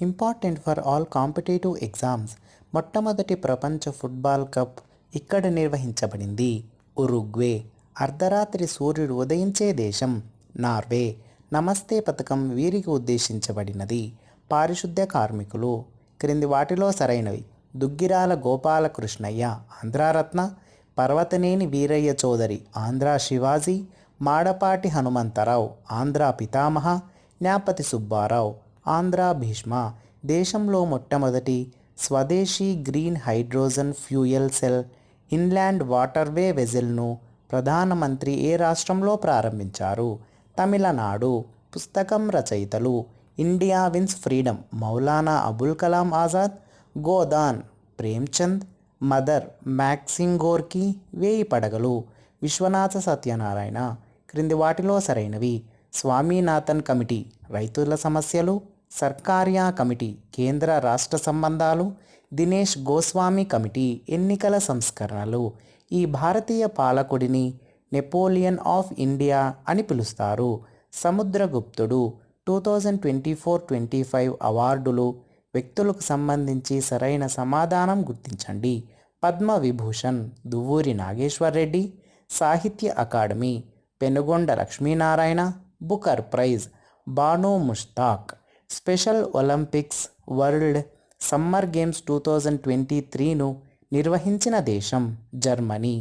Important for all competitive exams. మొట్టమొదటి ప్రపంచ football cup ఇక్కడ నిర్వహించబడింది. ఉరుగ్వే. అర్ధరాత్రి సూర్యుడు ఉదయించే దేశం నార్వే. నమస్తే పథకం వీరికి ఉద్దేశించబడినది. పారిశుద్ధ్య కార్మికులు. క్రింది వాటిలో సరైనవి: దుగ్గిరాల గోపాలకృష్ణయ్య ఆంధ్రారత్న, పర్వతనేని వీరయ్య చౌదరి ఆంధ్రా శివాజీ, మాడపాటి హనుమంతరావు ఆంధ్రా పితామహ, న్యాపతి సుబ్బారావు ఆంధ్రా భీష్మ. దేశంలో మొట్టమొదటి స్వదేశీ green hydrogen fuel cell inland waterway వెజెల్ను ప్రధానమంత్రి ఏ రాష్ట్రంలో ప్రారంభించారు? తమిళనాడు. పుస్తకం రచయితలు: India wins freedom Maulana Abul Kalam Azad, Godan Premchand, mother Maxim Gorky, Veyi Padagalu Viswanatha Satyanarayana. క్రింది వాటిలో సరైనవి: స్వామినాథన్ కమిటీ రైతుల సమస్యలు, సర్కారియా కమిటీ కేంద్ర రాష్ట్ర సంబంధాలు, దినేష్ గోస్వామి కమిటీ ఎన్నికల సంస్కరణలు. ఈ భారతీయ పాలకుడిని నెపోలియన్ ఆఫ్ ఇండియా అని పిలుస్తారు. సముద్రగుప్తుడు. 2024-25 అవార్డులు. వ్యక్తులకు సంబంధించి సరైన సమాధానం గుర్తించండి. Padma Vibhushan Duvvuri Nageswara Reddy. Sahitya Akademi Penugonda Lakshminarayana. Booker Prize Banu Mushtaq. Special Olympics World Summer Games 2023ను నిర్వహించిన దేశం జర్మనీ.